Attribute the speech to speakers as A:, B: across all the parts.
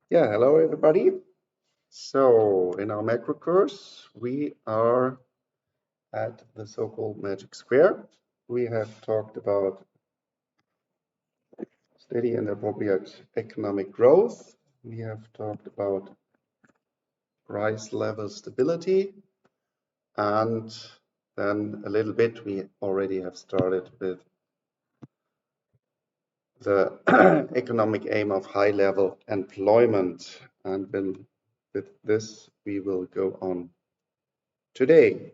A: Yeah, hello everybody. So in our macro course, we are at the so-called magic square. We have talked about steady and appropriate economic growth. We have talked about price level stability, and then a little bit we already have started with the economic aim of high level employment. And then with this, we will go on today.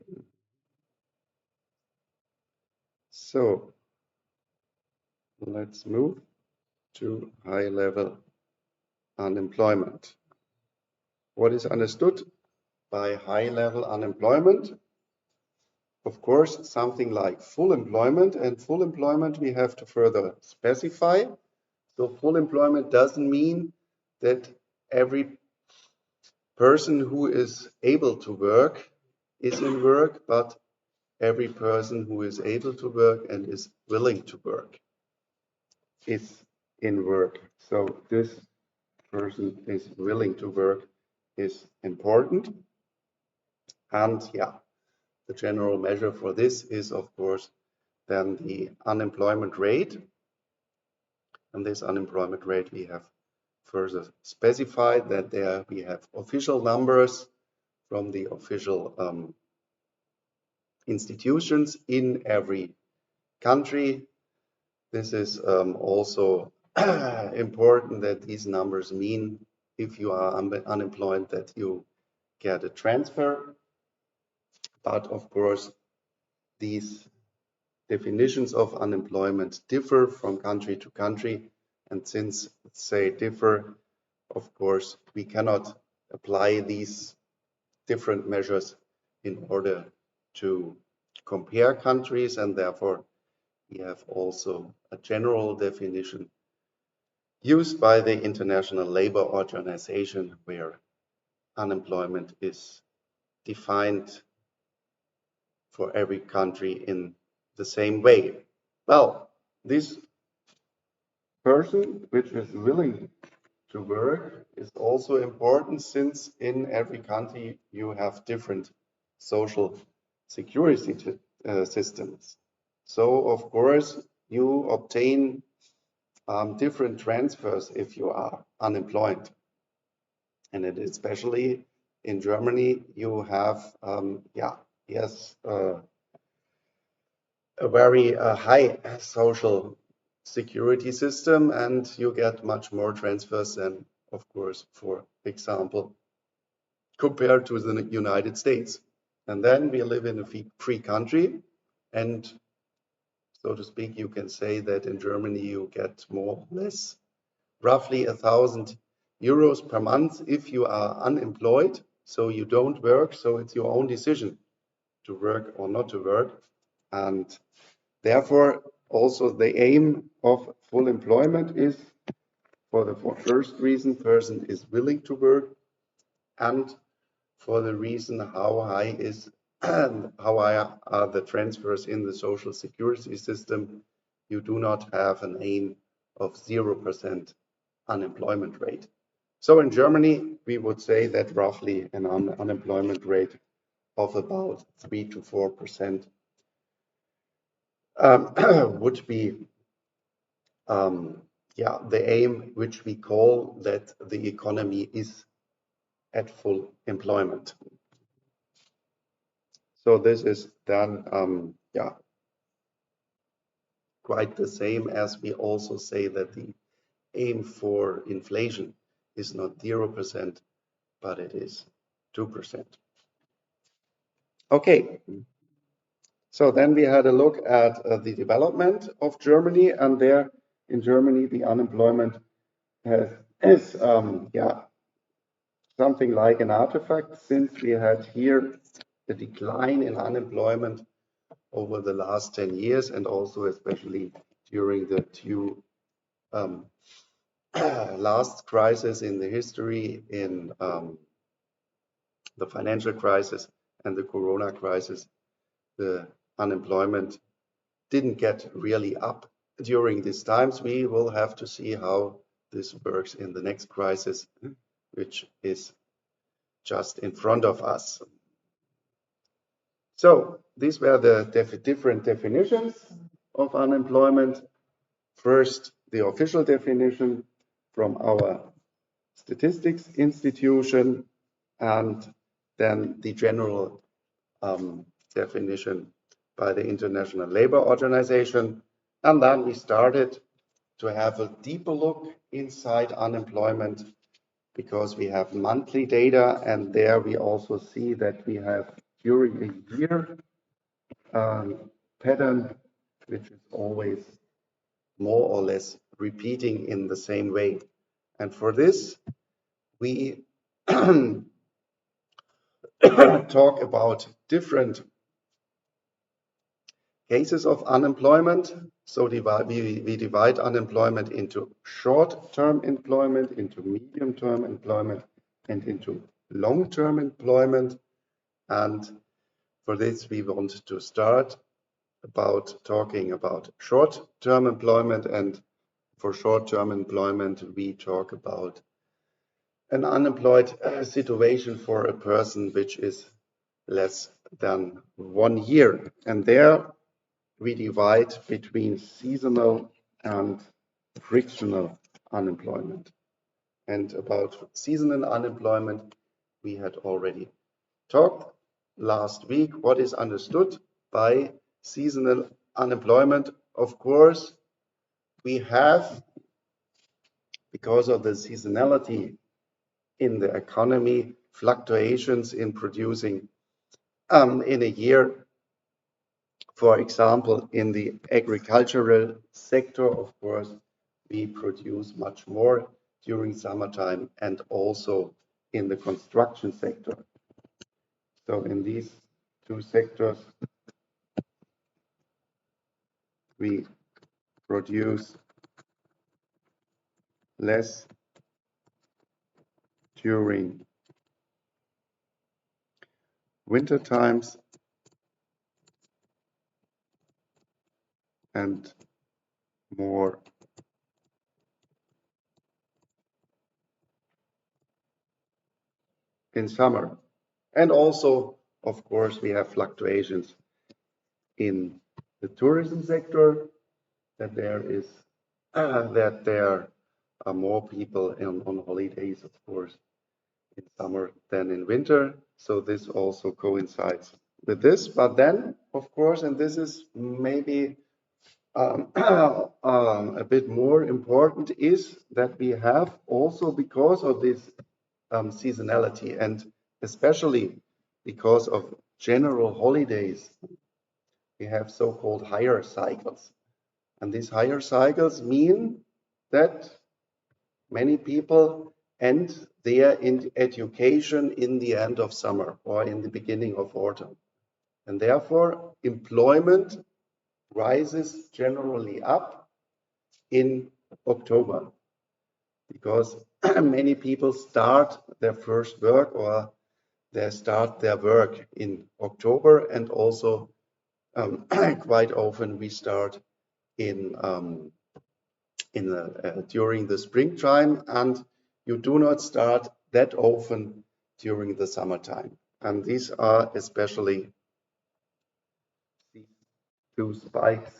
A: So let's move to high level unemployment. What is understood by high level unemployment? Of course, something like full employment, and full employment we have to further specify. So full employment doesn't mean that every person who is able to work is in work, but every person who is able to work and is willing to work is in work. So this person is willing to work is important. And yeah, the general measure for this is, of course, then the unemployment rate. And this unemployment rate we have further specified that there we have official numbers from the official institutions in every country. This is also important that these numbers mean if you are unemployed that you get a transfer. But of course, these definitions of unemployment differ from country to country. And since they differ, of course, we cannot apply these different measures in order to compare countries, and therefore we have also a general definition used by the International Labour Organization where unemployment is defined for every country in the same way. Well, this person which is willing to work is also important since in every country you have different social security systems. So of course you obtain different transfers if you are unemployed. And it especially in Germany you have a very high social security system, and you get much more transfers than, of course, for example, compared to the United States. And then we live in a free country, and so to speak, you can say that in Germany you get more or less roughly 1,000 euros per month if you are unemployed, so you don't work, so it's your own decision to work or not to work. And therefore, also the aim of full employment is, for the first reason, person is willing to work, and for the reason how high are the transfers in the social security system. You do not have an aim of 0% unemployment rate. So in Germany, we would say that roughly an unemployment rate of about 3 to 4% would be the aim which we call that the economy is at full employment. So this is then quite the same as we also say that the aim for inflation is not 0%, but it is 2%. Okay, so then we had a look at the development of Germany, and there in Germany the unemployment is something like an artifact, since we had here the decline in unemployment over the last 10 years, and also especially during the two last crisis in the history, in the financial crisis and the corona crisis. The unemployment didn't get really up during these times. We will have to see how this works in the next crisis, which is just in front of us. So these were the different definitions of unemployment. First, the official definition from our statistics institution, and then the general definition by the International Labour Organization. And then we started to have a deeper look inside unemployment, because we have monthly data, and there we also see that we have during a year pattern which is always more or less repeating in the same way. And for this, we talk about different cases of unemployment. So we divide unemployment into short-term employment, into medium-term employment, and into long-term employment. And for this, we want to start about talking about short-term employment. And for short-term employment, we talk about an unemployed situation for a person which is less than 1 year. And there we divide between seasonal and frictional unemployment. And about seasonal unemployment, we had already talked last week. What is understood by seasonal unemployment? Of course, we have, because of the seasonality in the economy, fluctuations in producing in a year. For example, in the agricultural sector, of course, we produce much more during summertime, and also in the construction sector. So in these two sectors, we produce less during winter times and more in summer. And also, of course, we have fluctuations in the tourism sector, that there are more people on holidays, of course, in summer than in winter. So this also coincides with this. But then, of course, and this is maybe a bit more important, is that we have also, because of this seasonality, and especially because of general holidays, we have so-called higher cycles. And these higher cycles mean that many people end their education in the end of summer or in the beginning of autumn. And therefore, employment rises generally up in October, because many people start their first work, or they start their work in October, and also quite often we start in during the springtime, and you do not start that often during the summertime. And these are especially these two spikes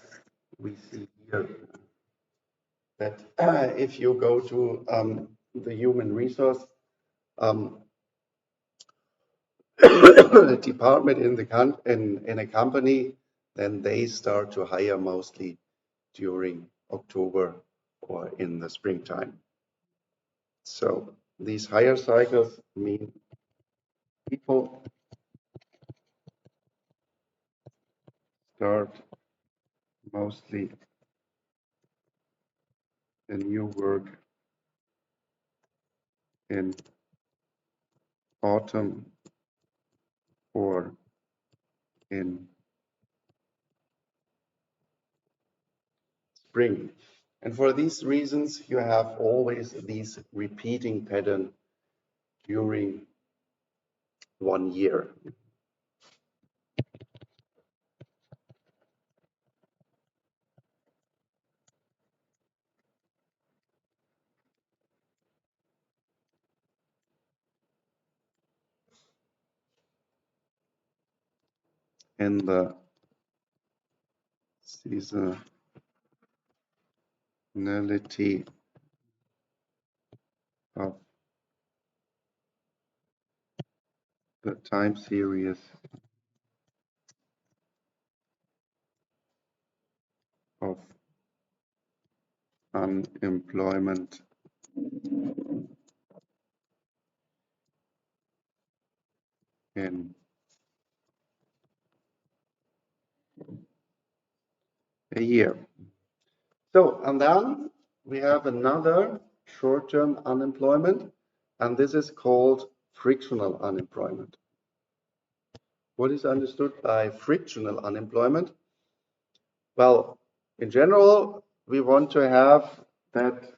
A: we see here. That if you go to the human resource department in a company, then they start to hire mostly during October or in the springtime. So these higher cycles mean people start mostly a new work in autumn or in spring. And for these reasons, you have always these repeating pattern during 1 year. in the seasonality of the time series of unemployment in a year. So, and then we have another short-term unemployment, and this is called frictional unemployment. What is understood by frictional unemployment? Well, in general, we want to have that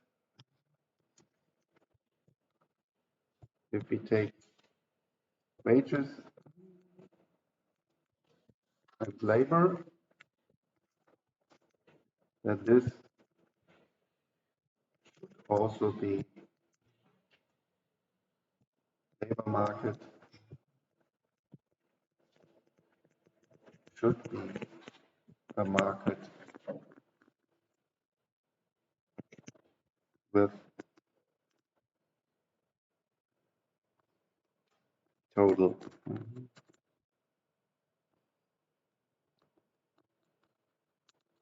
A: if we take wages and labor, that this also be labor market should be a market with total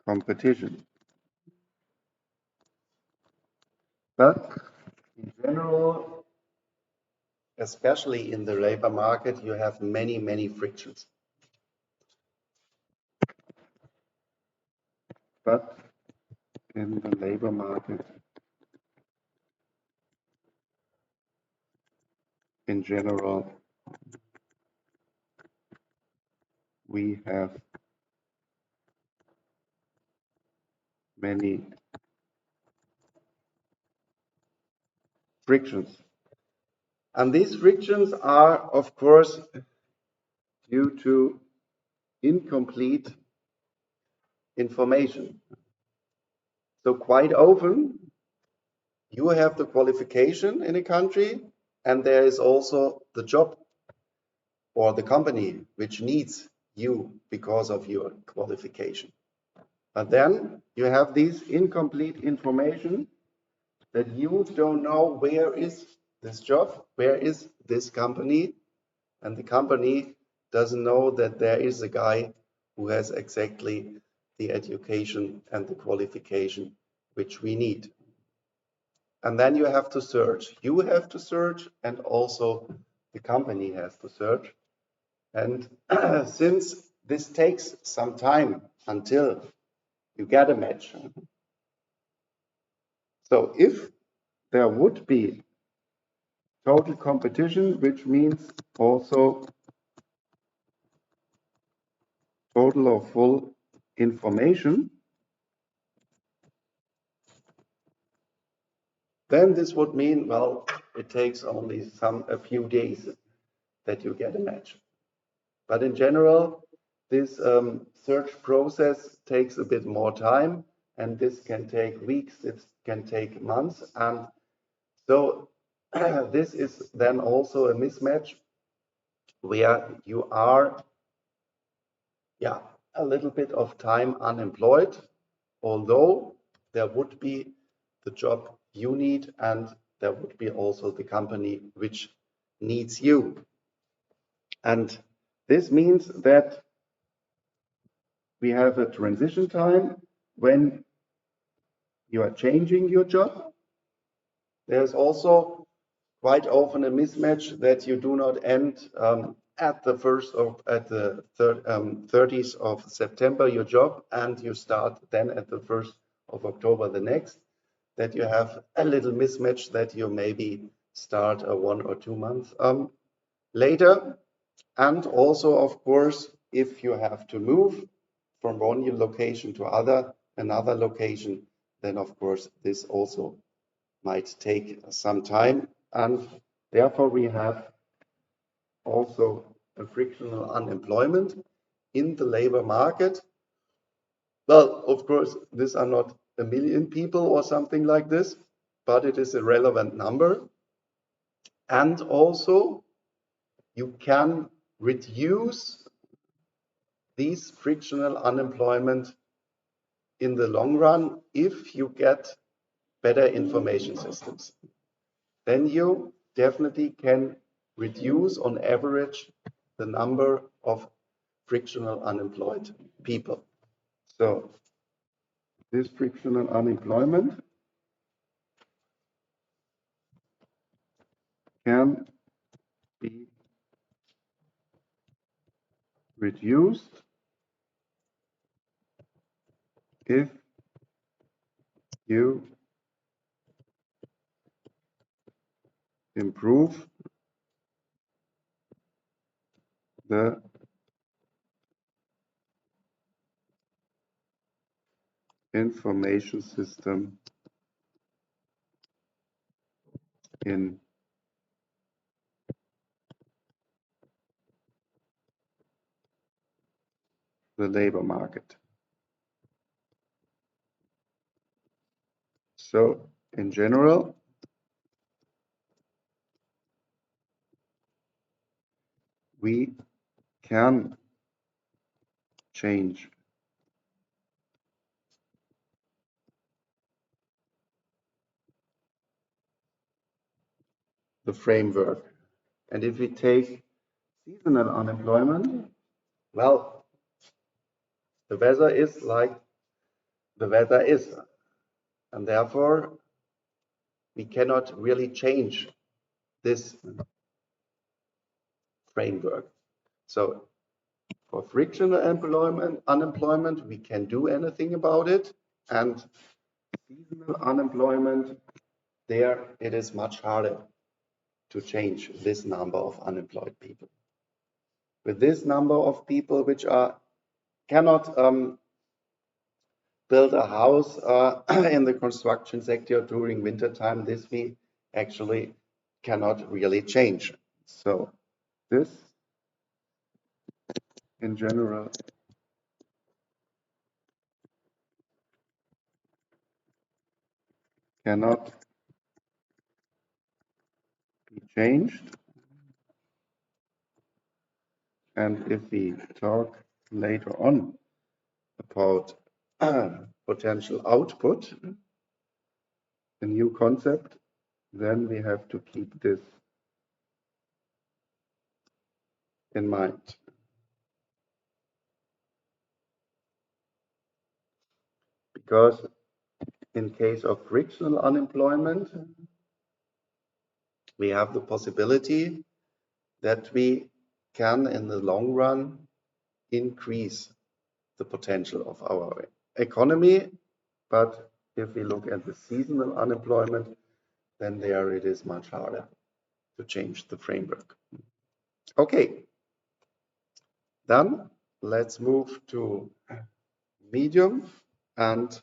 A: competition. But in general, especially in the labor market, you have many, many frictions. But in the labor market, in general, we have many frictions. And these frictions are, of course, due to incomplete information. So quite often, you have the qualification in a country, and there is also the job or the company which needs you because of your qualification. But then you have this incomplete information that you don't know where is this job, where is this company, and the company doesn't know that there is a guy who has exactly the education and the qualification which we need. And then you have to search. You have to search, and also the company has to search. And since this takes some time until you get a match, so if there would be total competition, which means also total or full information, then this would mean, well, it takes only a few days that you get a match. But in general, this search process takes a bit more time, and this can take weeks, it can take months. And so this is then also a mismatch where you are, a little bit of time unemployed, although there would be the job you need, and there would be also the company which needs you. And this means that we have a transition time when you are changing your job. There's also quite often a mismatch that you do not end at the 30th of September your job, and you start then at the 1st of October the next. That you have a little mismatch that you maybe start 1 or 2 months later. And also, of course, if you have to move from one location to another location, then of course this also might take some time, and therefore we have also a frictional unemployment in the labor market. Well, of course, these are not a million people or something like this, but it is a relevant number. And also, you can reduce these frictional unemployment in the long run if you get better information systems. Then you definitely can reduce on average the number of frictional unemployed people. So this frictional unemployment can be reduced if you improve the information system in the labor market. So in general, we can change the framework. And if we take seasonal unemployment, well, the weather is like the weather is. And therefore, we cannot really change this framework. So for frictional unemployment, we can do anything about it. And seasonal unemployment, there it is much harder to change this number of unemployed people. With this number of people which cannot build a house in the construction sector during winter time, this we actually cannot really change. So this in general cannot be changed. And if we talk later on about potential output, a new concept, then we have to keep this in mind. Because in case of frictional unemployment, we have the possibility that we can, in the long run, increase the potential of our economy. But if we look at the seasonal unemployment, then there it is much harder to change the framework. Okay, then let's move to medium and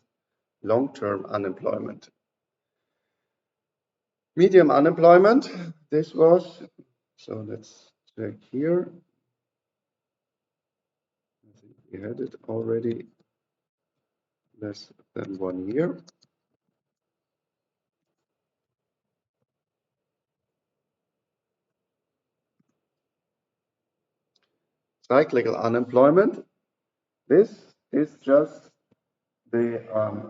A: long-term unemployment. Medium unemployment, this was, so let's check here. I think we had it already less than 1 year. Cyclical unemployment, this is just the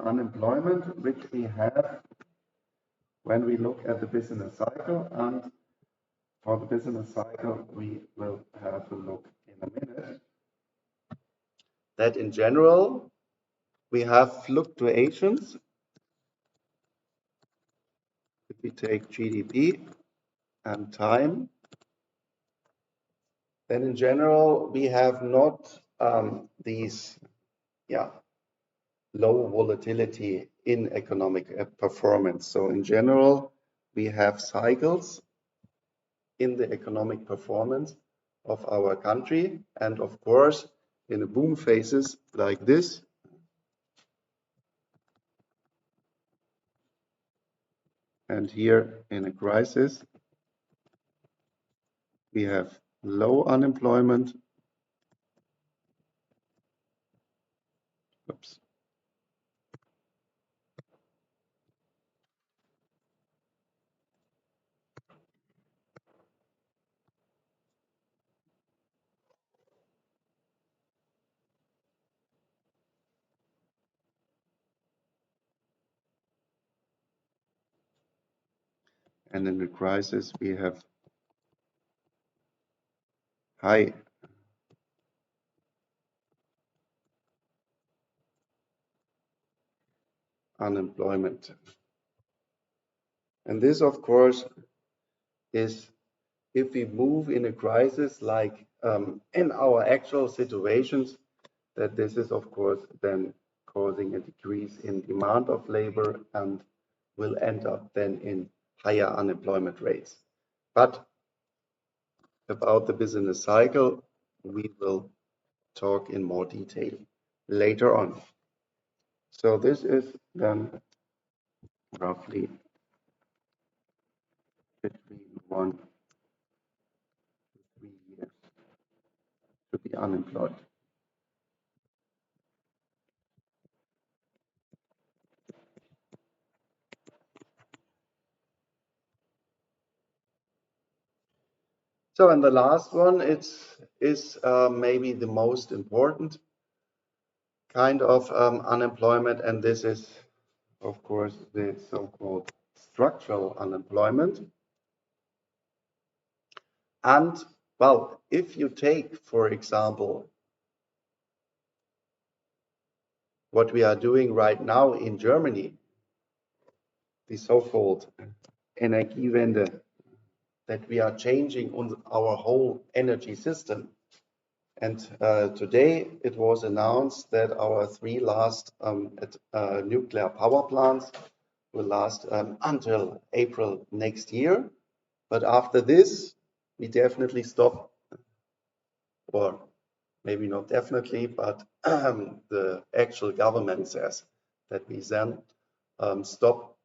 A: unemployment which we have when we look at the business cycle, and for the business cycle we will have a look in a minute. That in general we have fluctuations. If we take GDP and time, then in general we have not these low volatility in economic performance. So in general we have cycles in the economic performance of our country, and of course in a boom phases like this, and here in a crisis we have low unemployment. Oops. and in the crisis we have high unemployment. And this, of course, is if we move in a crisis like in our actual situations, that this is, of course, then causing a decrease in demand of labor and will end up then in higher unemployment rates. But about the business cycle, we will talk in more detail later on. So this is then roughly between 1 to 3 years to be unemployed. So, and the last one, is maybe the most important kind of unemployment, and this is, of course, the so-called structural unemployment. And well, if you take, for example, what we are doing right now in Germany, the so-called Energiewende, that we are changing on our whole energy system. And today it was announced that our 3 last nuclear power plants will last until April next year. But after this, we definitely stop, or maybe not definitely, but the actual government says that we then stop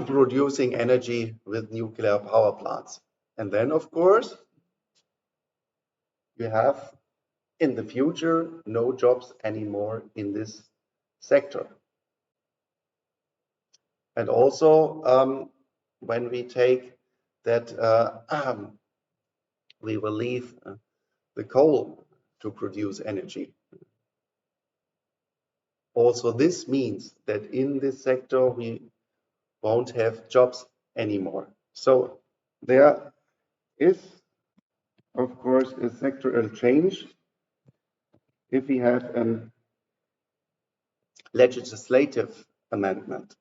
A: producing energy with nuclear power plants. And then, of course, you have in the future no jobs anymore in this sector. And also, when we take that we will leave the coal to produce energy. Also, this means that in this sector we won't have jobs anymore. So there is, of course, a sectoral change if we have a legislative amendment.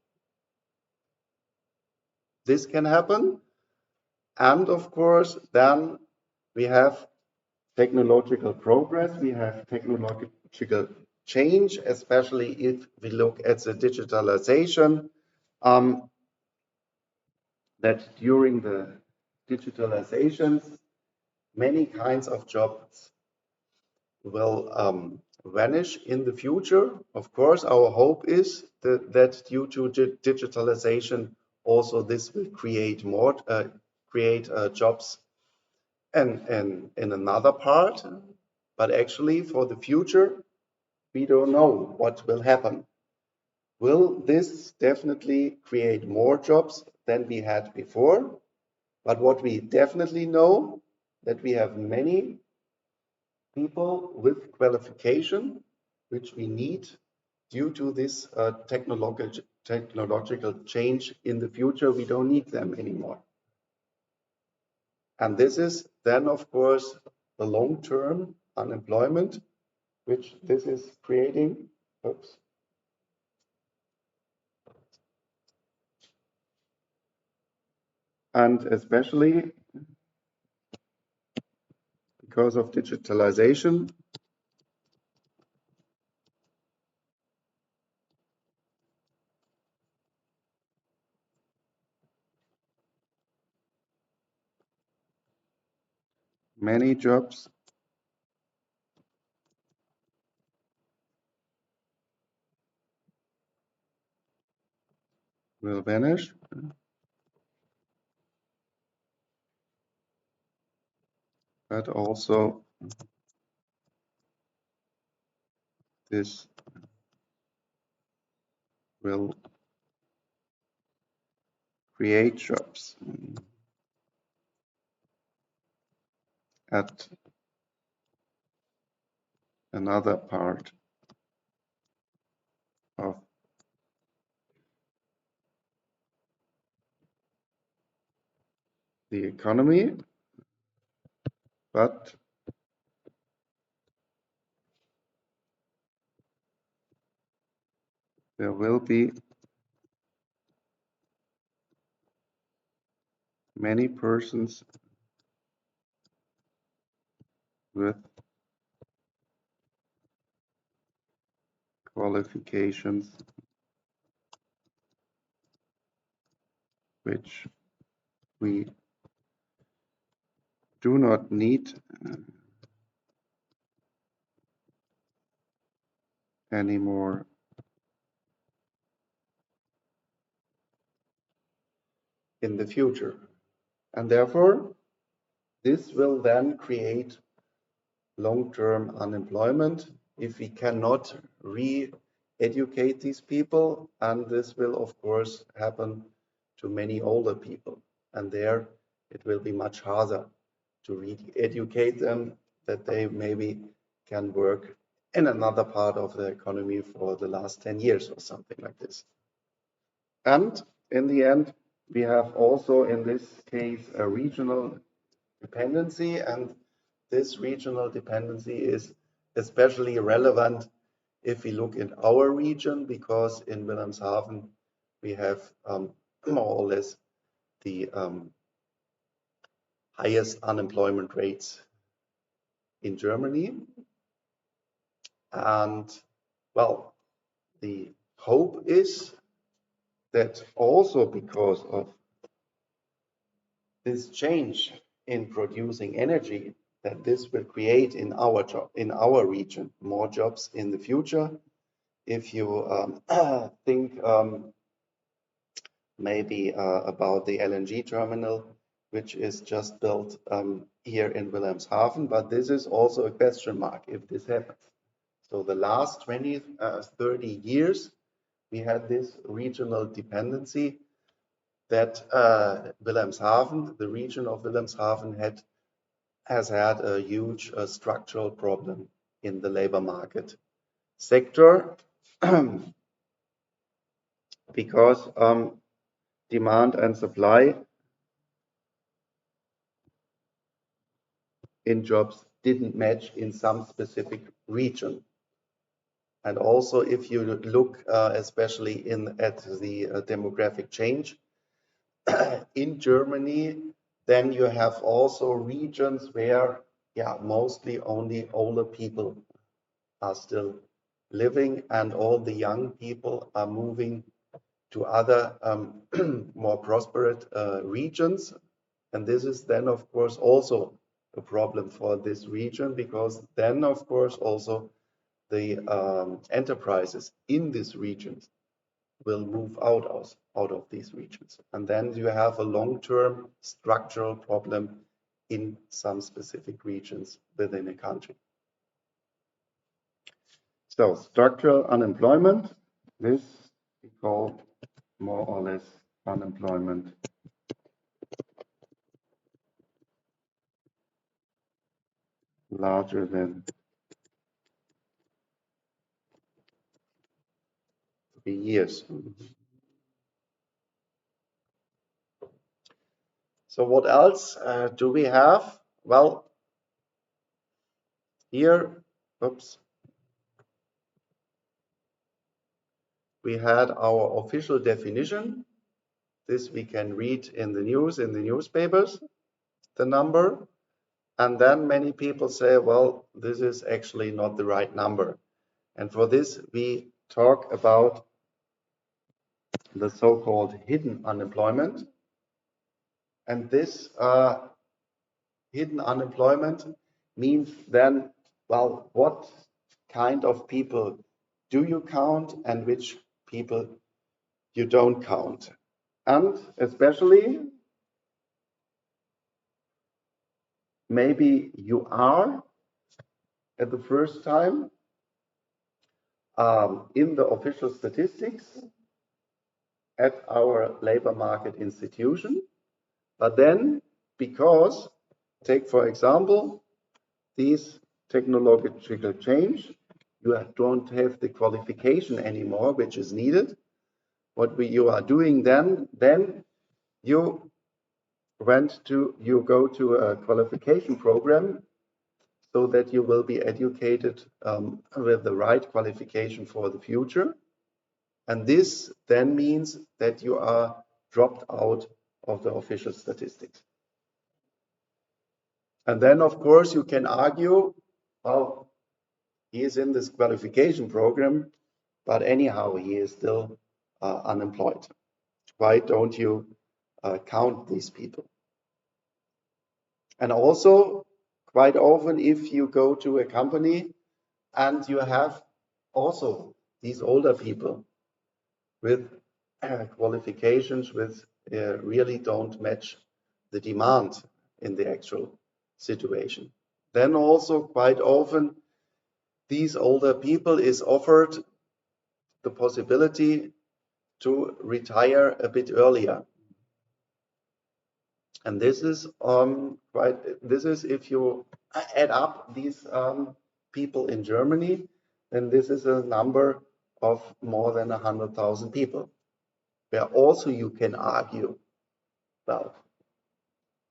A: This can happen, and of course, then we have technological progress, we have technological change, especially if we look at the digitalization, that during the digitalizations, many kinds of jobs will vanish in the future. Of course, our hope is that due to digitalization, also this will create more jobs and in another part. But actually, for the future, we don't know what will happen. Will this definitely create more jobs than we had before? But what we definitely know, that we have many people with qualification, which we need due to this technological change in the future. We don't need them anymore. And this is then, of course, the long-term unemployment, which this is creating. Oops. And especially because of digitalization, many jobs will vanish, but also this will create jobs at another part of the economy, but there will be many persons with qualifications which we do not need anymore in the future. And therefore, this will then create long-term unemployment if we cannot re-educate these people, and this will of course happen to many older people, and there it will be much harder to re-educate them that they maybe can work in another part of the economy for the last 10 years or something like this. And in the end, we have also in this case a regional dependency, and this regional dependency is especially relevant if we look in our region, because in Wilhelmshaven we have more or less the highest unemployment rates in Germany. And well, the hope is that also because of this change in producing energy, that this will create in our region more jobs in the future. If you think maybe about the LNG terminal, which is just built here in Wilhelmshaven, but this is also a question mark if this happens. So the last 20, 30 years, we had this regional dependency that Wilhelmshaven, the region of Wilhelmshaven, has had a huge structural problem in the labor market sector because demand and supply in jobs didn't match in some specific region. And also, if you look especially at the demographic change in Germany, then you have also regions where, yeah, mostly only older people are still living, and all the young people are moving to other more prosperous regions. And this is then, of course, also a problem for this region, because then, of course, also the enterprises in these regions will move out of these regions. And then you have a long-term structural problem in some specific regions within a country. So structural unemployment, this we call more or less unemployment larger than 3 years. So what else do we have? Well, here, oops, we had our official definition. This we can read in the news, in the newspapers, the number. And then many people say, well, this is actually not the right number. And for this, we talk about the so-called hidden unemployment. And this hidden unemployment means then, well, what kind of people do you count and which people you don't count? And especially, maybe you are at the first time in the official statistics at our labor market institution, but then because, take for example, these technological change, you don't have the qualification anymore which is needed. What you are doing then you you go to a qualification program so that you will be educated with the right qualification for the future. And this then means that you are dropped out of the official statistics. And then, of course, you can argue, well, he is in this qualification program, but anyhow, he is still unemployed. Why don't you count these people? And also, quite often, if you go to a company and you have also these older people with qualifications which really don't match the demand in the actual situation, then also quite often these older people is offered the possibility to retire a bit earlier. And this is if you add up these people in Germany, then this is a number of more than 100,000 people. Where also you can argue, well,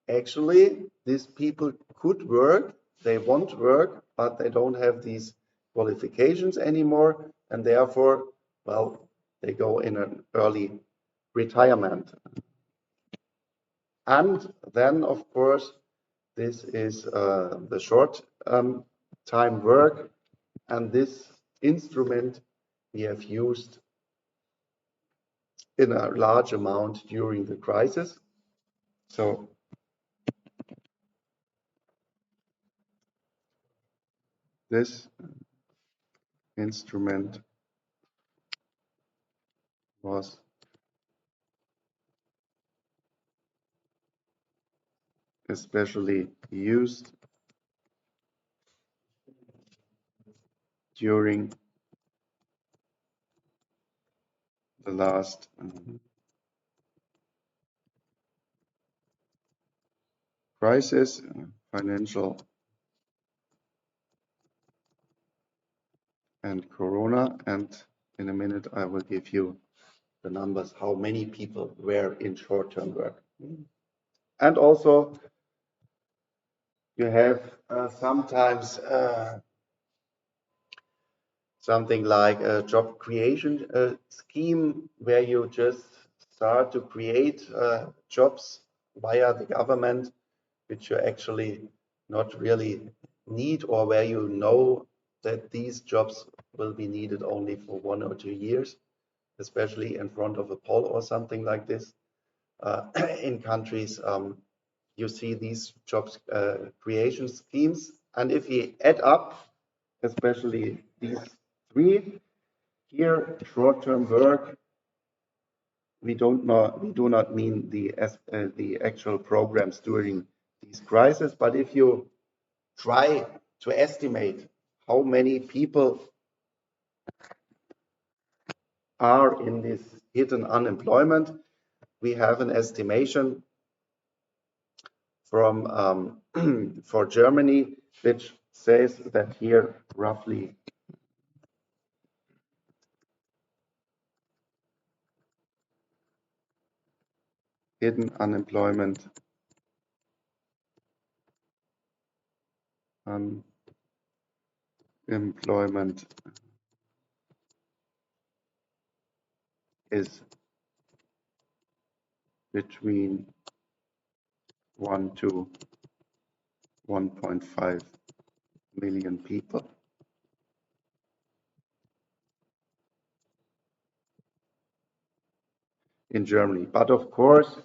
A: actually these people could work, they want work, but they don't have these qualifications anymore, and therefore, well, they go in an early retirement. And then, of course, this is the short time work, and this instrument we have used in a large amount during the crisis. So this instrument was especially used during the last crisis, financial and Corona. And in a minute, I will give you the numbers, how many people were in short-term work. And also, you have sometimes something like a job creation scheme where you just start to create jobs via the government, which you actually not really need, or where you know that these jobs will be needed only for 1 or 2 years, especially in front of a poll or something like this. In countries, you see these jobs creation schemes, and if we add up, especially these three here, short-term work, we do not mean the actual programs during these crises, but if you try to estimate how many people are in this hidden unemployment, we have an estimation from for Germany, which says that here roughly hidden unemployment is between 1 to 1.5 million people. In Germany. But of course,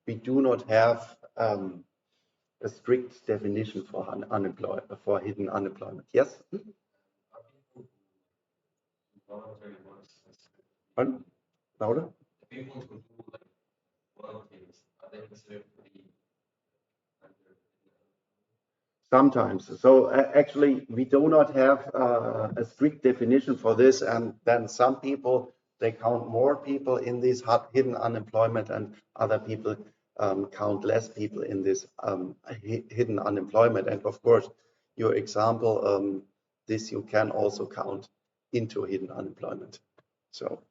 A: we do not have a strict definition for hidden unemployment. Yes? Pardon? Louder? Sometimes. So actually, we do not have a strict definition for this, and then some people, they count more people in this hidden unemployment, and other people count less people in this hidden unemployment. And of course, your example, this you can also count into hidden unemployment. So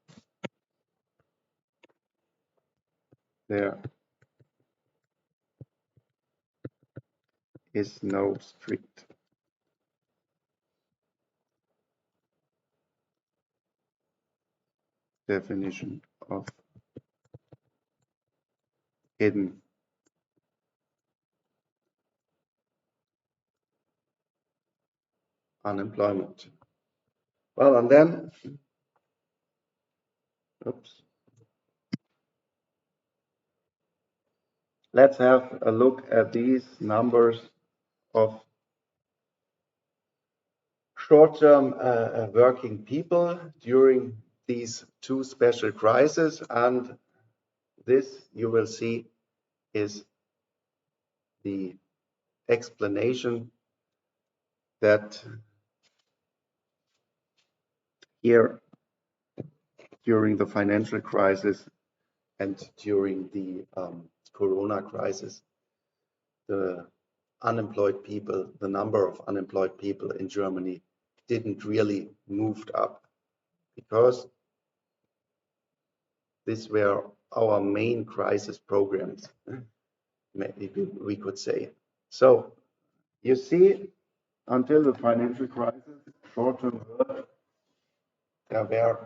A: there is no strict definition of hidden unemployment. Well, and then, oops, let's have a look at these numbers of short-term working people during these two special crises, and this you will see is the explanation that here during the financial crisis and during the Corona crisis, the unemployed people, the number of unemployed people in Germany didn't really moved up because these were our main crisis programs, maybe we could say. So you see, until the financial crisis, short-term work, there were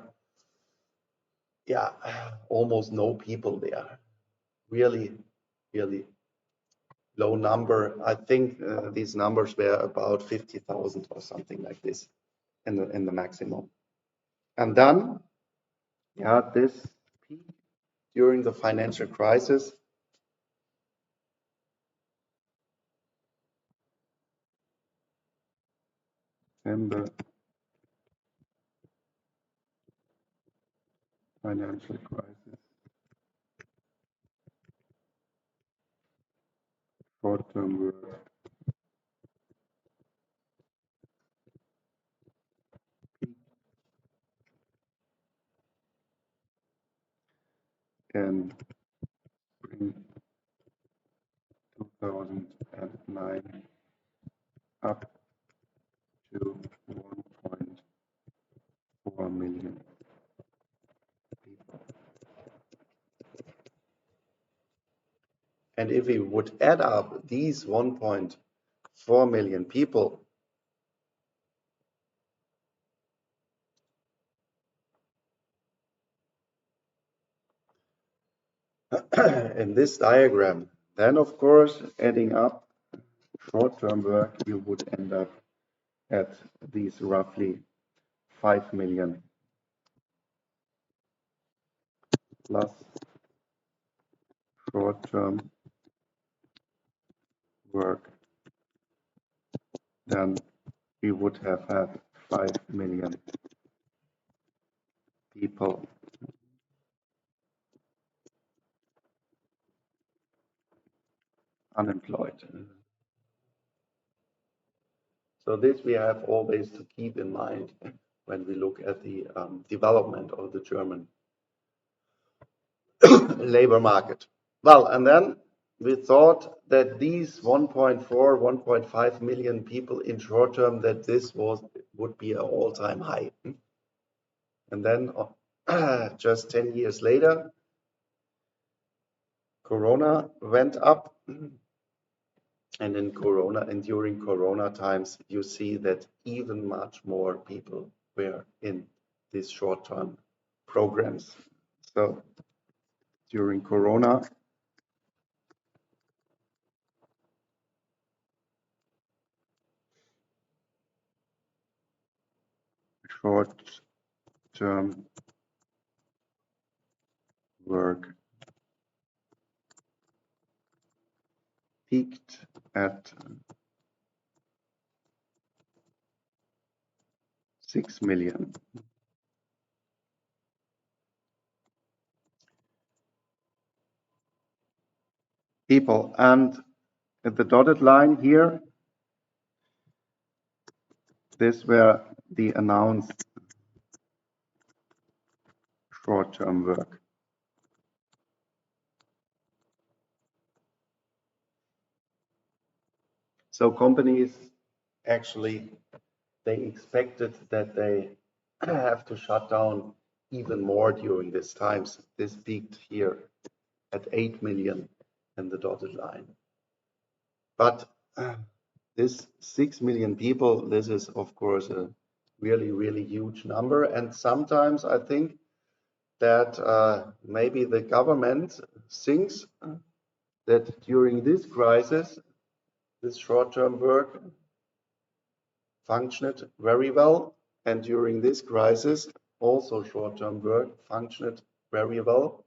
A: almost no people there. Really, really low number. I think these numbers were about 50,000 or something like this in the maximum. And then, this peak during the financial crisis, and the financial crisis, short-term work in spring 2009 up to 1.4 million people. And if we would add up these 1.4 million people, in this diagram, then of course, adding up short-term work, you would end up at these roughly 5 million plus short-term work, then we would have had 5 million people unemployed. So this we have always to keep in mind when we look at the development of the German labor market. Well, and then we thought that these 1.4, 1.5 million people in short term, that this would be an all-time high. And then just 10 years later, Corona went up. And in Corona and during Corona times, you see that even much more people were in these short-term programs. So during Corona, short-term work peaked at 6 million. People. And at the dotted line here, this were the announced short-term work. So companies actually, they expected that they have to shut down even more during these times. This peaked here at 8 million in the dotted line. But this 6 million people, this is of course a really, really huge number. And sometimes I think that maybe the government thinks that during this crisis, this short-term work functioned very well, and during this crisis, also short-term work functioned very well.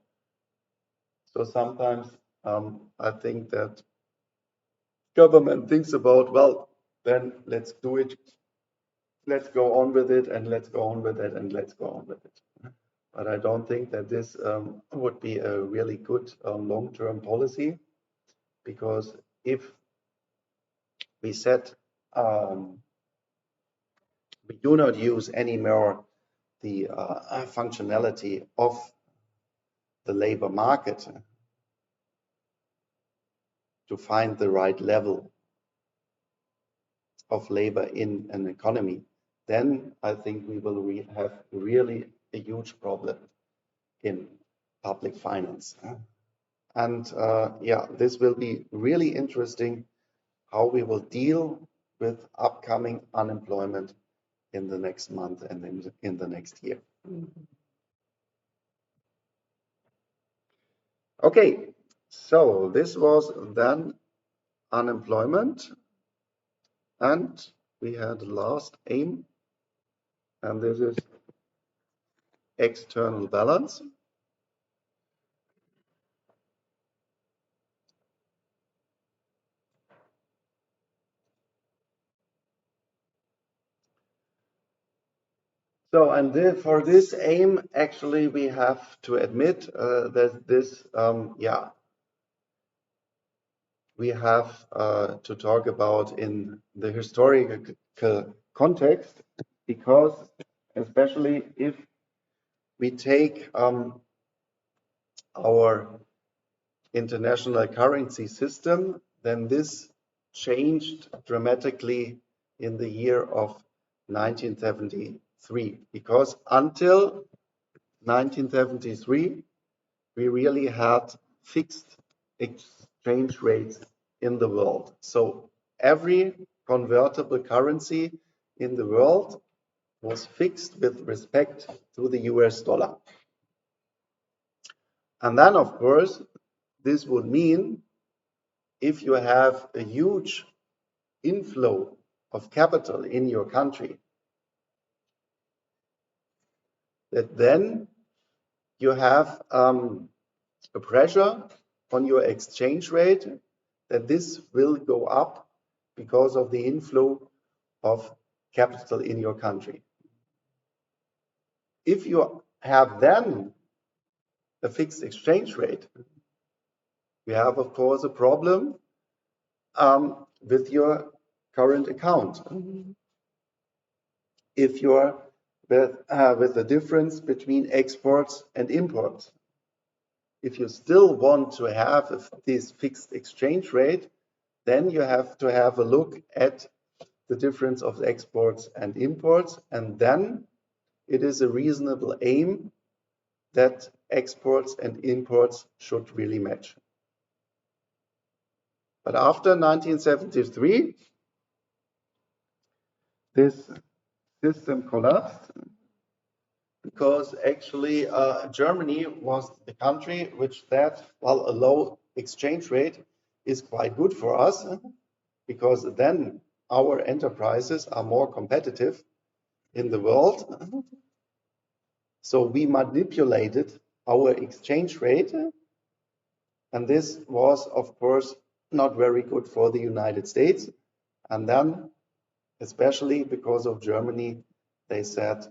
A: So sometimes I think that government thinks about, well, then let's do it, let's go on with it, and let's go on with it, and let's go on with it. But I don't think that this would be a really good long-term policy, because if we said we do not use anymore the functionality of the labor market to find the right level of labor in an economy, then I think we will have really a huge problem in public finance. And yeah, this will be really interesting how we will deal with upcoming unemployment in the next month and in the next year. Okay, so this was then unemployment, and we had the last aim, and this is external balance. So, and for this aim, actually, we have to admit that this, yeah, we have to talk about in the historical context, because especially if we take our international currency system, then this changed dramatically in the year of 1973, because until 1973, we really had fixed exchange rates in the world. So every convertible currency in the world was fixed with respect to the US dollar. And then, of course, this would mean if you have a huge inflow of capital in your country, that then you have a pressure on your exchange rate, that this will go up because of the inflow of capital in your country. If you have then a fixed exchange rate, you have, of course, a problem with your current account. If you're with the difference between exports and imports. If you still want to have this fixed exchange rate, then you have to have a look at the difference of exports and imports, and then it is a reasonable aim that exports and imports should really match. But after 1973, this system collapsed, because actually Germany was the country which said, well, a low exchange rate is quite good for us, because then our enterprises are more competitive in the world. So we manipulated our exchange rate, and this was, of course, not very good for the United States. And then, especially because of Germany, they said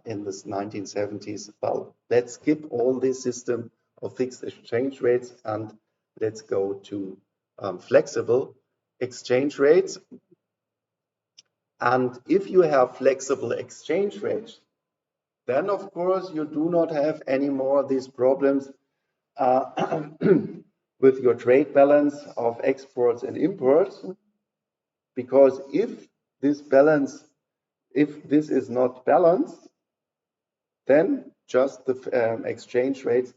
A: in the 1970s, well, let's skip all this system of fixed exchange rates and let's go to flexible exchange rates. And if you have flexible exchange rates, then of course you do not have any more these problems with your trade balance of exports and imports, because if this is not balanced, then just the exchange rate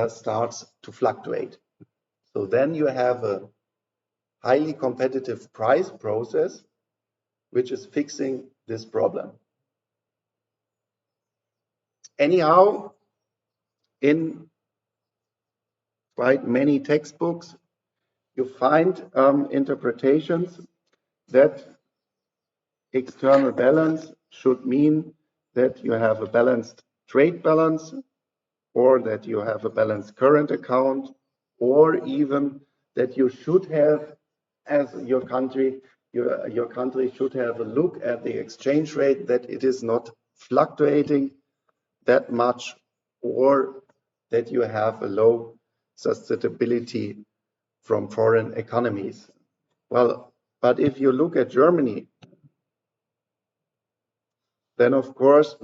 A: starts to fluctuate. So then you have a highly competitive price process which is fixing this problem. Anyhow, in quite many textbooks, you find interpretations that external balance should mean that you have a balanced trade balance, or that you have a balanced current account, or even that you should have, as your country should have a look at the exchange rate, that it is not fluctuating that much, or that you have a low susceptibility from foreign economies. Well, but if you look at Germany, then of course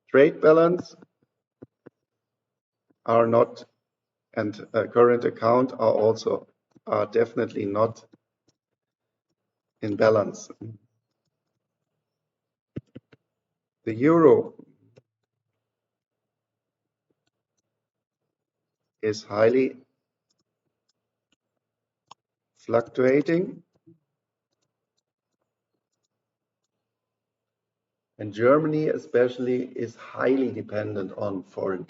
A: trade balance are not, and current account are definitely not in balance. The euro is highly fluctuating, and Germany especially is highly dependent on foreign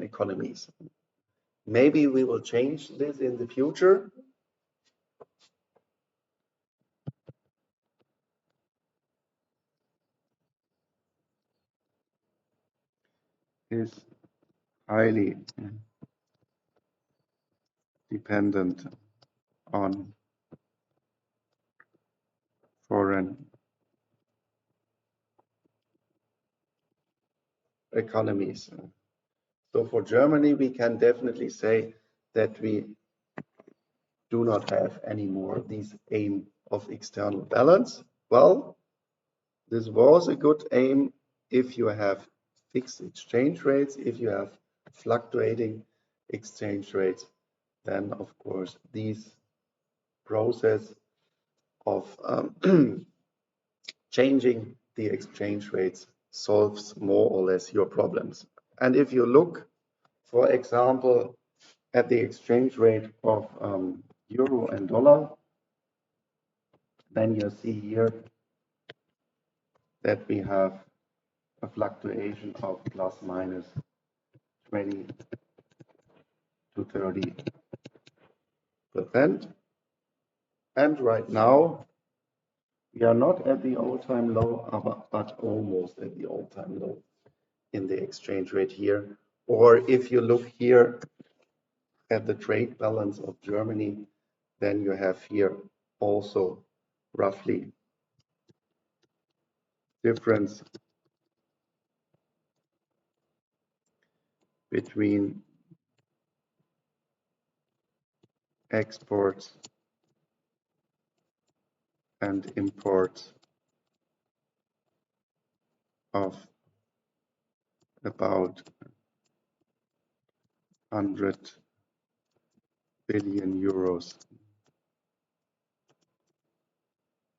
A: economies. Maybe we will change this in the future. Is highly dependent on foreign economies. So for Germany, we can definitely say that we do not have any more this aim of external balance. Well, this was a good aim if you have fixed exchange rates, if you have fluctuating exchange rates, then of course this process of changing the exchange rates solves more or less your problems. And if you look, for example, at the exchange rate of euro and dollar, then you see here that we have a fluctuation of plus minus 20 to 30%. And right now, we are not at the all-time low, but almost at the all-time low in the exchange rate here. Or if you look here at the trade balance of Germany, then you have here also roughly difference between exports and imports of about 100 billion euros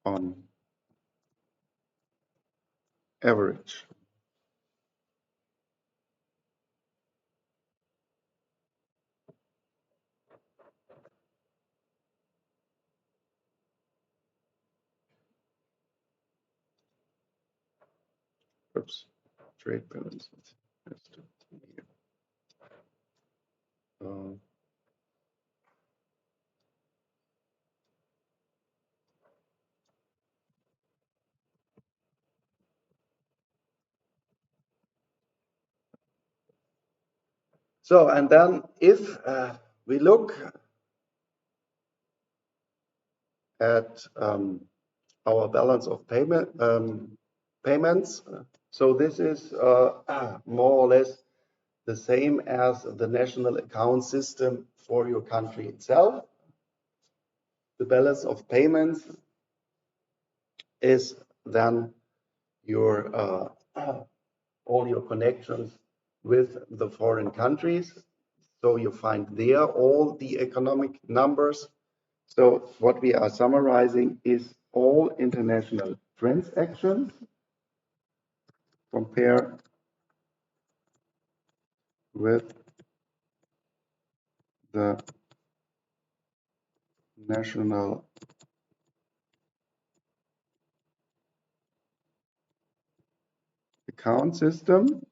A: on average. Oops, trade balance. Uh, So, and then if we look at our balance of payments, so this is more or less the same as the national account system for your country itself. The balance of payments is then your all your connections with the foreign countries. So you find there all the economic numbers. So what we are summarizing is all international transactions compared with the national account system,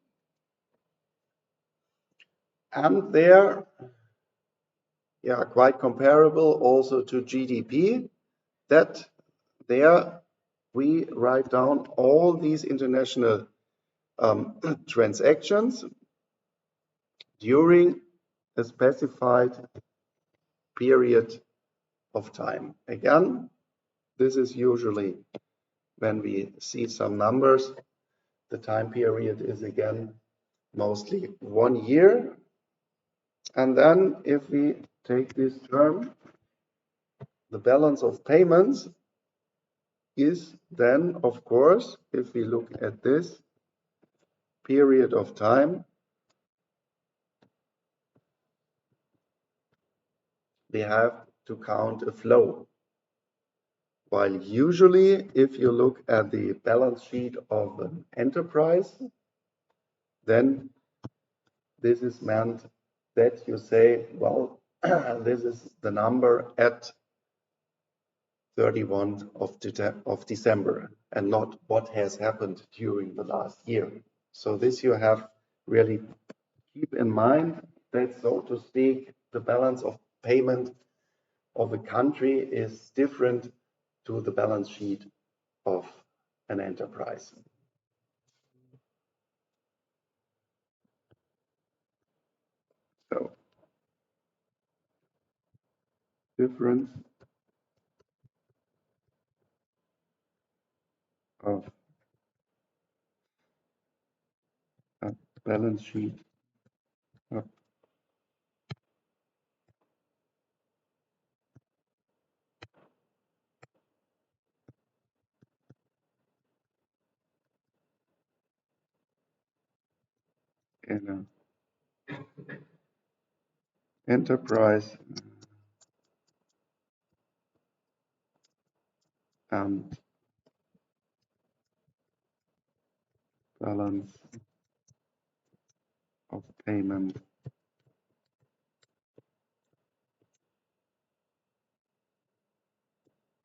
A: and they're quite comparable also to GDP, that there we write down all these international transactions during a specified period of time. Again, this is usually when we see some numbers, the time period is again mostly 1 year. And then if we take this term, the balance of payments is then, of course, if we look at this period of time, we have to count a flow. While usually, if you look at the balance sheet of an enterprise, then this is meant that you say, well, this is the number at 31 of December and not what has happened during the last year. So this you have really keep in mind that, so to speak, the balance of payment of a country is different to the balance sheet of an enterprise. So difference of a balance sheet of in an enterprise and balance of payment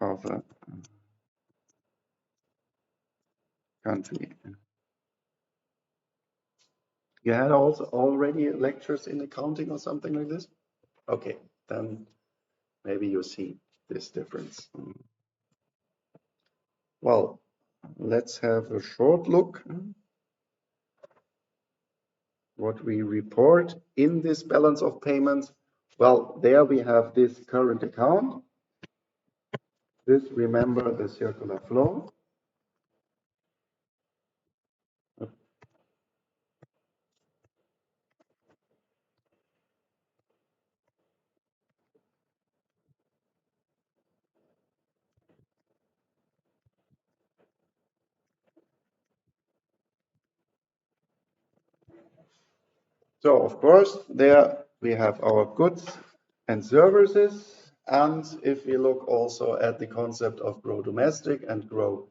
A: of a country. You had also already lectures in accounting or something like this? Okay, then maybe you see this difference. Well, let's have a short look what we report in this balance of payments. Well, there we have this current account. This, remember, the circular flow. So, of course, there we have our goods and services. And if we look also at the concept of gross domestic and gross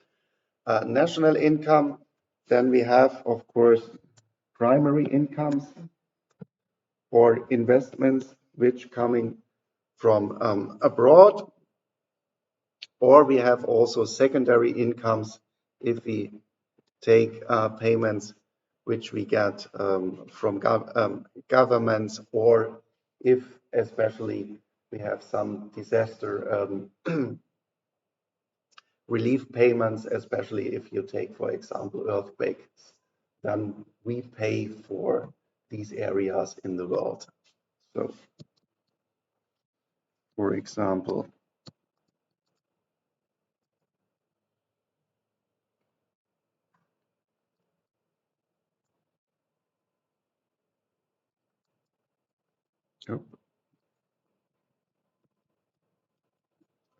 A: national income, then we have, of course, primary incomes or investments which coming from abroad, or we have also secondary incomes if we take payments which we get from governments, or if especially we have some disaster relief payments, especially if you take, for example, earthquakes, then we pay for these areas in the world. So, for example,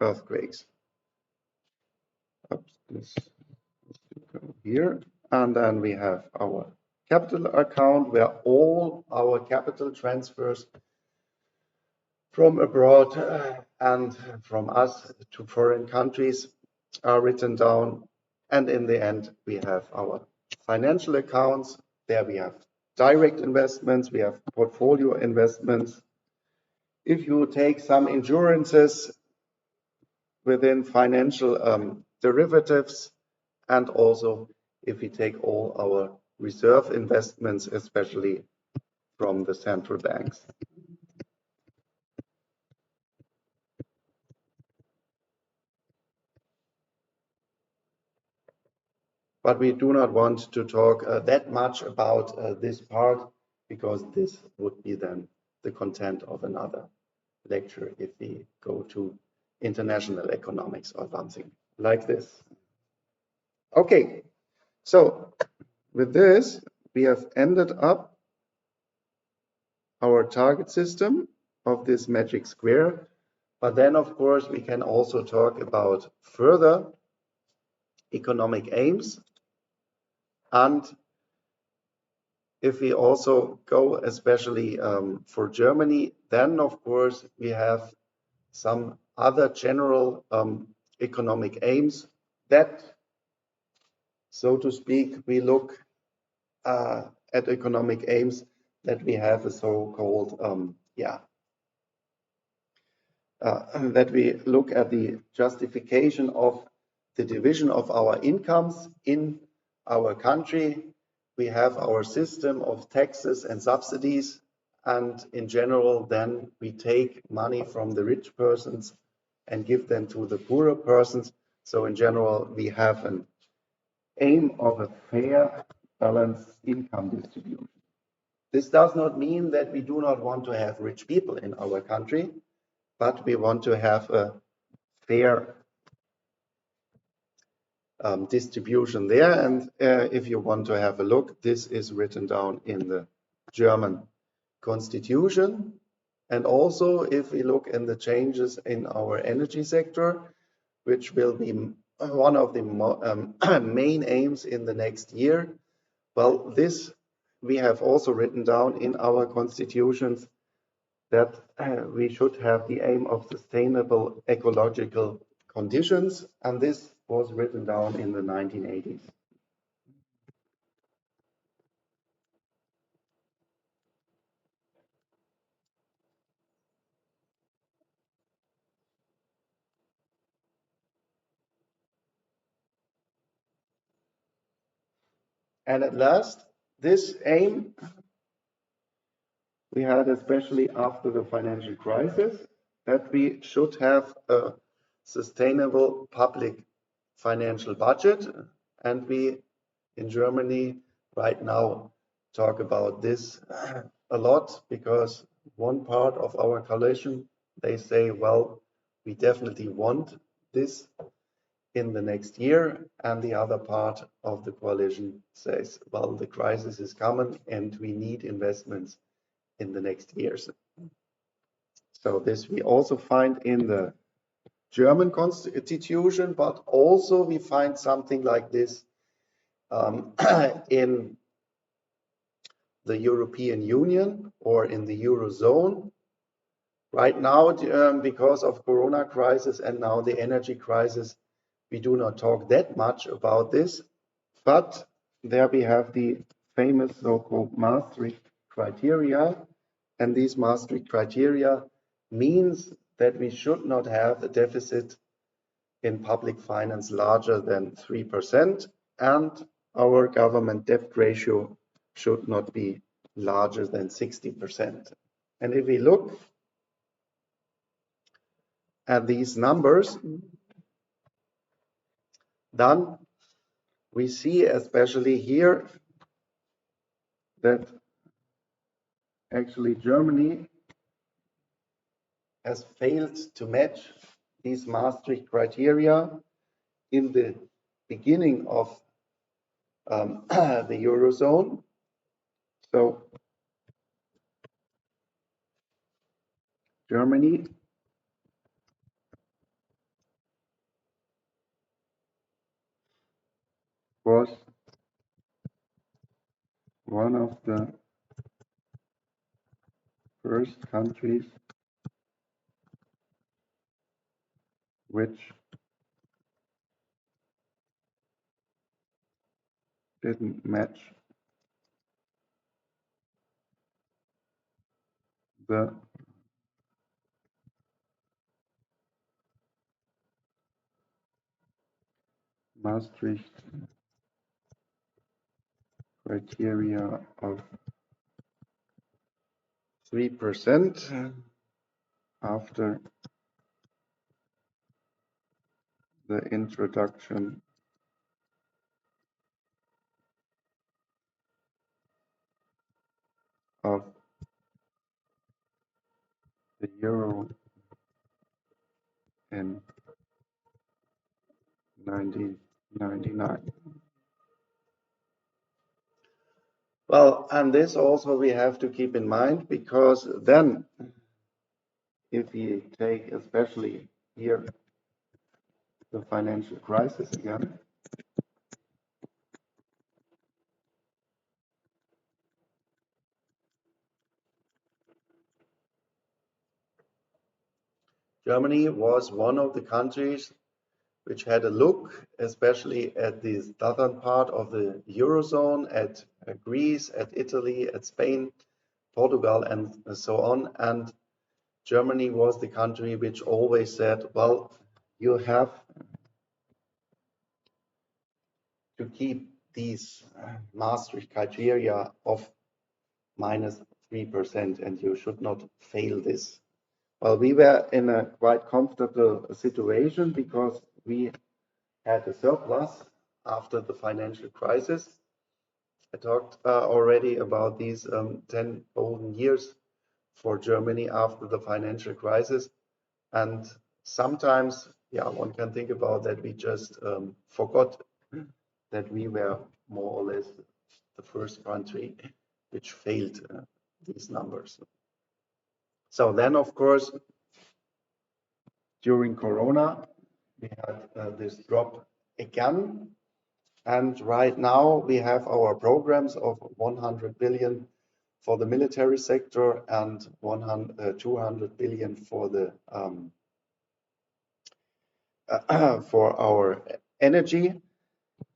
A: earthquakes. Oops, this go here, and then we have our capital account where all our capital transfers from abroad and from us to foreign countries are written down. And in the end, we have our financial accounts. There we have direct investments, we have portfolio investments. If you take some insurances within financial derivatives, and also if we take all our reserve investments, especially from the central banks. But we do not want to talk that much about this part, because this would be then the content of another lecture if we go to international economics or something like this. Okay, so with this, we have ended up our target system of this magic square. But then, of course, we can also talk about further economic aims. And if we also go especially for Germany, then, of course, we have some other general economic aims that, so to speak, we look at economic aims that we have a so-called, that we look at the justification of the division of our incomes in our country. We have our system of taxes and subsidies, and in general, then we take money from the rich persons and give them to the poorer persons. So in general, we have an aim of a fair, balanced income distribution. This does not mean that we do not want to have rich people in our country, but we want to have a fair distribution there. And if you want to have a look, this is written down in the German constitution. And also, if we look in the changes in our energy sector, which will be one of the main aims in the next year, well, this we have also written down in our constitutions, that we should have the aim of sustainable ecological conditions, and this was written down in the 1980s. And at last, this aim we had, especially after the financial crisis, that we should have a sustainable public financial budget. And we in Germany right now talk about this a lot, because one part of our coalition, they say, well, we definitely want this in the next year, and the other part of the coalition says, well, the crisis is coming and we need investments in the next years. So this we also find in the German constitution, but also we find something like this in the European Union or in the Eurozone. Right now, because of Corona crisis and now the energy crisis, we do not talk that much about this, but there we have the famous so-called Maastricht criteria, and these Maastricht criteria means that we should not have a deficit in public finance larger than 3%, and our government debt ratio should not be larger than 60%. And if we look at these numbers, then we see especially here that actually Germany has failed to match these Maastricht criteria in the beginning of the Eurozone. So Germany was one of the first countries which didn't match the Maastricht criteria of 3% after the introduction of the euro in 1999. Well, and this also we have to keep in mind, because then if we take especially here the financial crisis again, Germany was one of the countries which had a look, especially at the southern part of the Eurozone, at Greece, at Italy, at Spain, Portugal, and so on. And Germany was the country which always said, well, you have to keep these Maastricht criteria of -3%, and you should not fail this. Well, we were in a quite comfortable situation because we had a surplus after the financial crisis. I talked already about these 10 golden years for Germany after the financial crisis. And sometimes, yeah, one can think about that we just forgot that we were more or less the first country which failed these numbers. So then, of course, during Corona, we had this drop again. And right now we have our programs of 100 billion for the military sector and 200 billion for the for our energy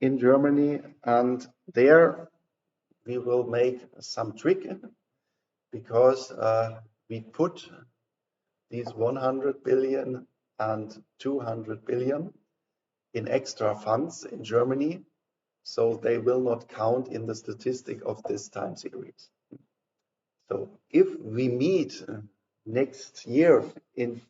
A: in Germany. And there we will make some trick, because we put these 100 billion and 200 billion in extra funds in Germany, so they will not count in the statistic of this time series. So if we meet next year in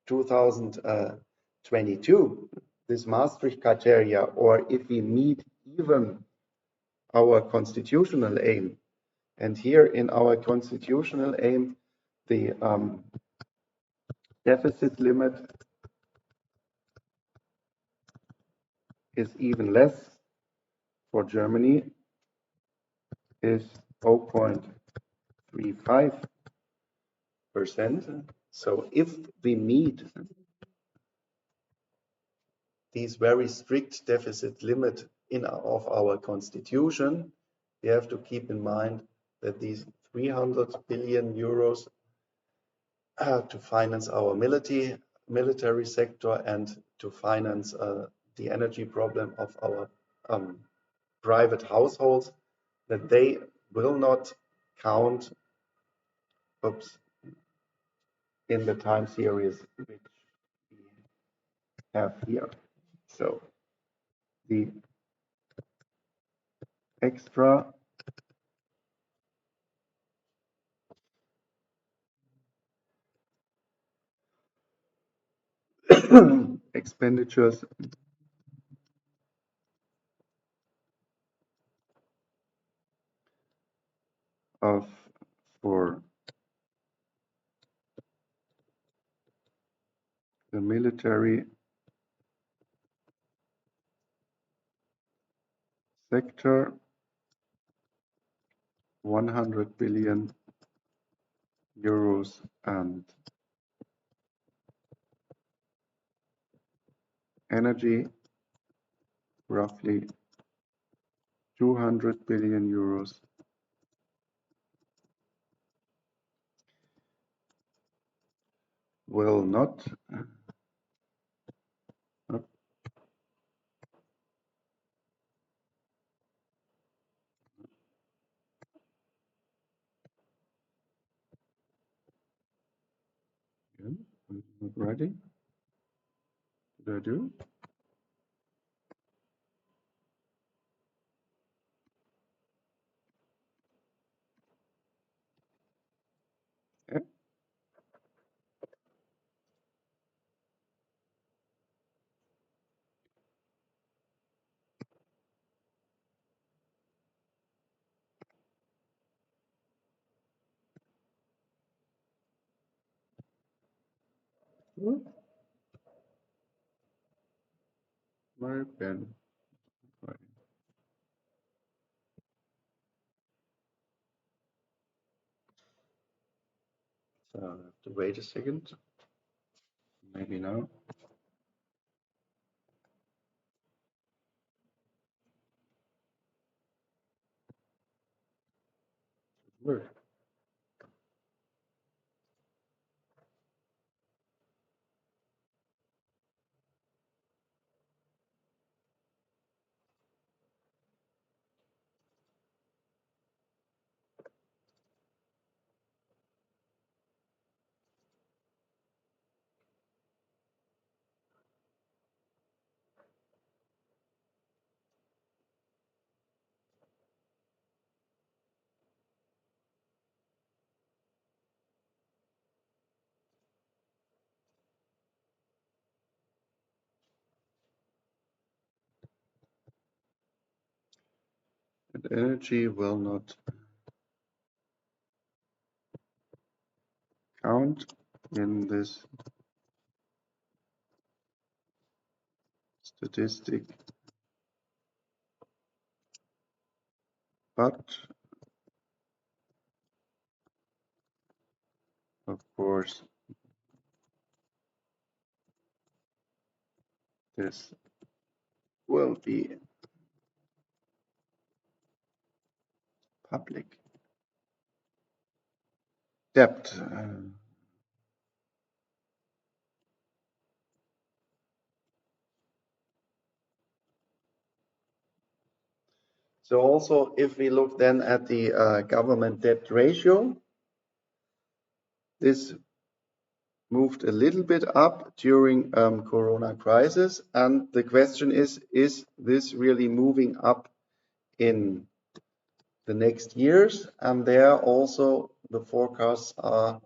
A: 2022 this Maastricht criteria, or if we meet even our constitutional aim, and here in our constitutional aim the deficit limit is even less for Germany, is 0.35%. So if we meet these very strict deficit limit of our constitution, we have to keep in mind that these 300 billion euros to finance our military sector and to finance the energy problem of our private households, that they will not count in the time series which we have here. So the extra expenditures of for the military sector, 100 billion euros, and energy, roughly 200 billion euros. Will not Ready? Did I do? Yeah. Oh, my pen. Right. So I have to wait a second. Maybe now. Work. And energy will not count in this statistic, but of course this will be public debt. So also, if we look then at the government debt ratio, this moved a little bit up during Corona crisis, and the question is this really moving up in the next years? And there also the forecasts are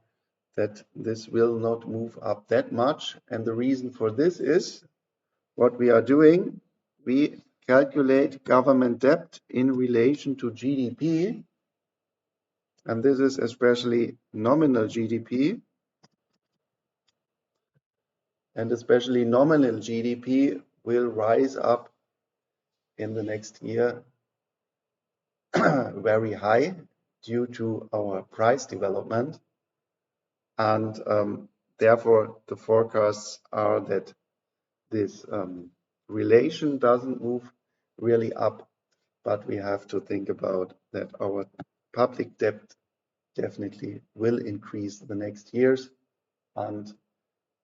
A: that this will not move up that much, and the reason for this is what we are doing. We calculate government debt in relation to GDP, and this is especially nominal GDP, and especially nominal GDP will rise up in the next year very high due to our price development, and therefore the forecasts are that this relation doesn't move really up, but we have to think about that our public debt definitely will increase the next years, and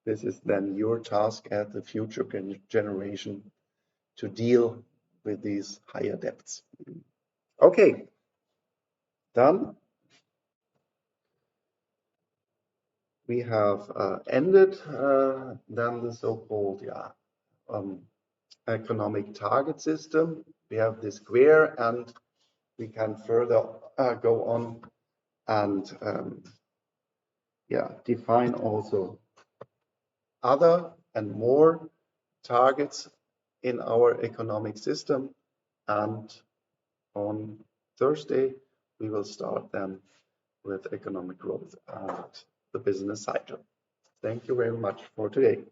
A: this is then your task as the future generation to deal with these higher debts. Okay, done. We have ended then the so-called economic target system. We have the square, and we can further go on and define also other and more targets in our economic system. And on Thursday, we will start then with economic growth and the business cycle. Thank you very much for today.